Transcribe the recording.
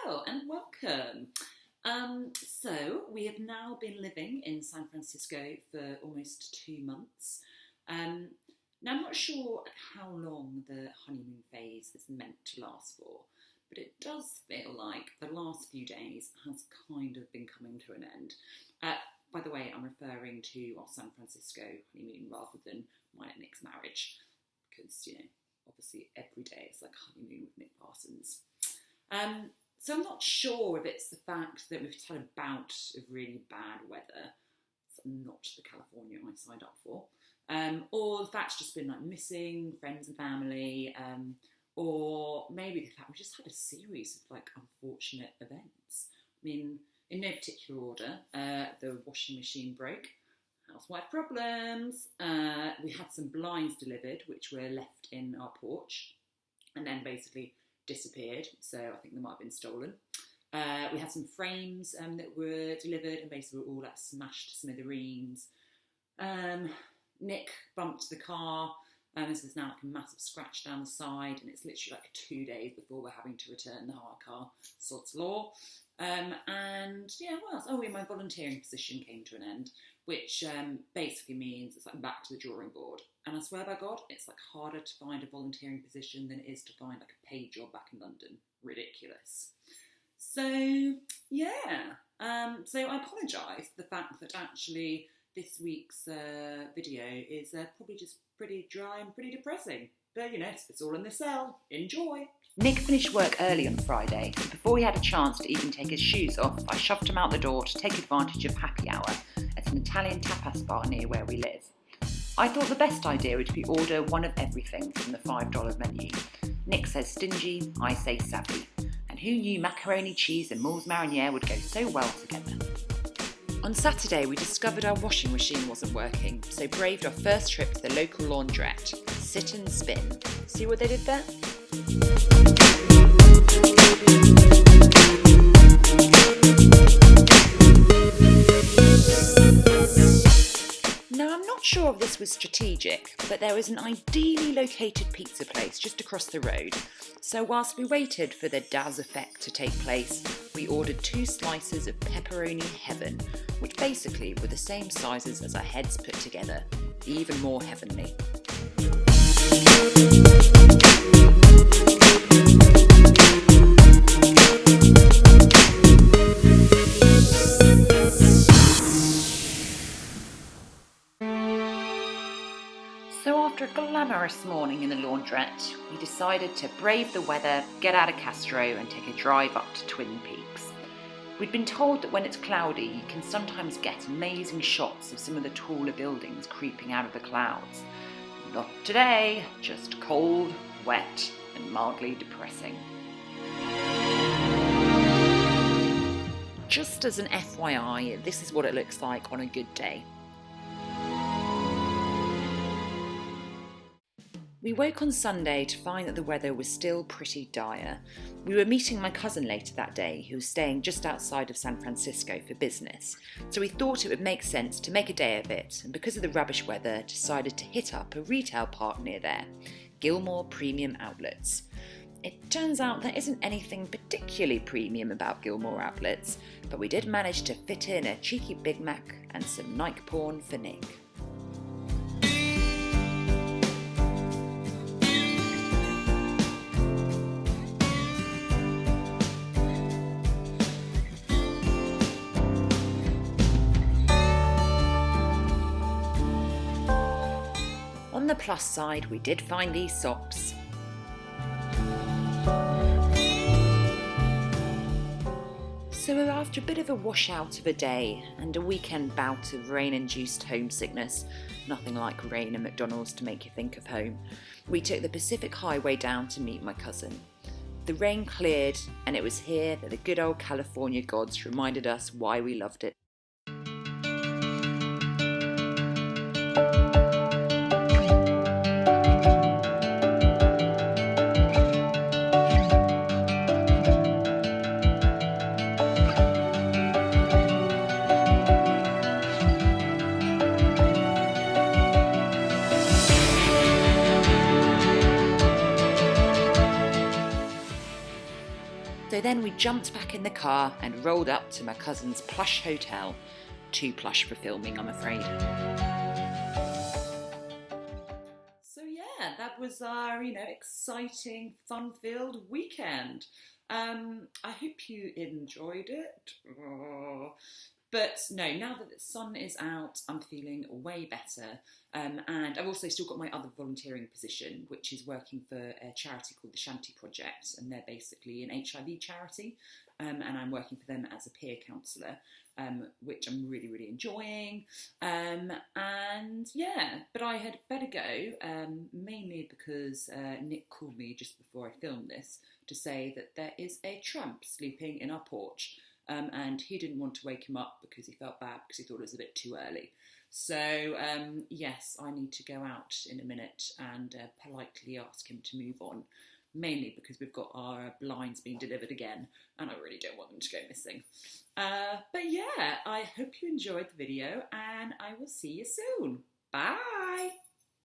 Hello and welcome. So we have now been living in San Francisco for almost 2 months. Now I'm not sure how long the honeymoon phase is meant to last for, but it does feel like the last few days has kind of been coming to an end. By the way, I'm referring to our San Francisco honeymoon rather than my Nick's marriage, because, obviously every day is like honeymoon with Nick Parsons. So I'm not sure if it's the fact that we've had a bout of really bad weather, it's not the California I signed up for, or the fact it's just been like missing friends and family, or maybe the fact we just had a series of like unfortunate events. I mean, in no particular order, the washing machine broke, housewife problems, we had some blinds delivered which were left in our porch and then basically disappeared, so I think they might have been stolen. We had some frames that were delivered and basically were all like smashed to smithereens. Nick bumped the car, and there's now like a massive scratch down the side, and it's literally like 2 days before we're having to return the hire car. Sod's law. And yeah, what else? Oh yeah, my volunteering position came to an end, which basically means it's like back to the drawing board. And I swear by God, it's like harder to find a volunteering position than it is to find like a paid job back in London. Ridiculous. So yeah, so I apologise for the fact that actually this week's video is probably just pretty dry and pretty depressing. But it's all in the cell. Enjoy. Nick finished work early on Friday, and before he had a chance to even take his shoes off, I shoved him out the door to take advantage of happy hour at an Italian tapas bar near where we live. I thought the best idea would be order one of everything from the $5 menu. Nick says stingy, I say savvy. And who knew macaroni, cheese and moules mariniere would go so well together? On Saturday, we discovered our washing machine wasn't working, so braved our first trip to the local laundrette. Sit and spin. See what they did there? Now, I'm not sure if this was strategic, but there was an ideally located pizza place just across the road. So whilst we waited for the Daz effect to take place, we ordered 2 slices of pepperoni heaven, which basically were the same sizes as our heads put together, even more heavenly. So after a glamorous morning in the laundrette, we decided to brave the weather, get out of Castro and take a drive up to Twin Peaks. We'd been told that when it's cloudy, you can sometimes get amazing shots of some of the taller buildings creeping out of the clouds. Not today, just cold, wet and mildly depressing. Just as an FYI, this is what it looks like on a good day. We woke on Sunday to find that the weather was still pretty dire. We were meeting my cousin later that day, who was staying just outside of San Francisco for business, so we thought it would make sense to make a day of it, and because of the rubbish weather, decided to hit up a retail park near there, Gilmore Premium Outlets. It turns out there isn't anything particularly premium about Gilmore Outlets, but we did manage to fit in a cheeky Big Mac and some Nike porn for Nick. On the plus side, we did find these socks. So after a bit of a washout of a day and a weekend bout of rain-induced homesickness, nothing like rain and McDonald's to make you think of home, we took the Pacific Highway down to meet my cousin. The rain cleared, and it was here that the good old California gods reminded us why we loved it. So then we jumped back in the car and rolled up to my cousin's plush hotel. Too plush for filming, I'm afraid. So yeah, that was our, exciting, fun-filled weekend. I hope you enjoyed it. But no, now that the sun is out, I'm feeling way better. And I've also still got my other volunteering position, which is working for a charity called the Shanty Project. And they're basically an HIV charity. And I'm working for them as a peer counsellor, which I'm really, really enjoying. And yeah, but I had better go, mainly because Nick called me just before I filmed this to say that there is a tramp sleeping in our porch. And he didn't want to wake him up because he felt bad because he thought it was a bit too early. So, yes, I need to go out in a minute and politely ask him to move on, mainly because we've got our blinds being delivered again and I really don't want them to go missing. But yeah, I hope you enjoyed the video and I will see you soon. Bye!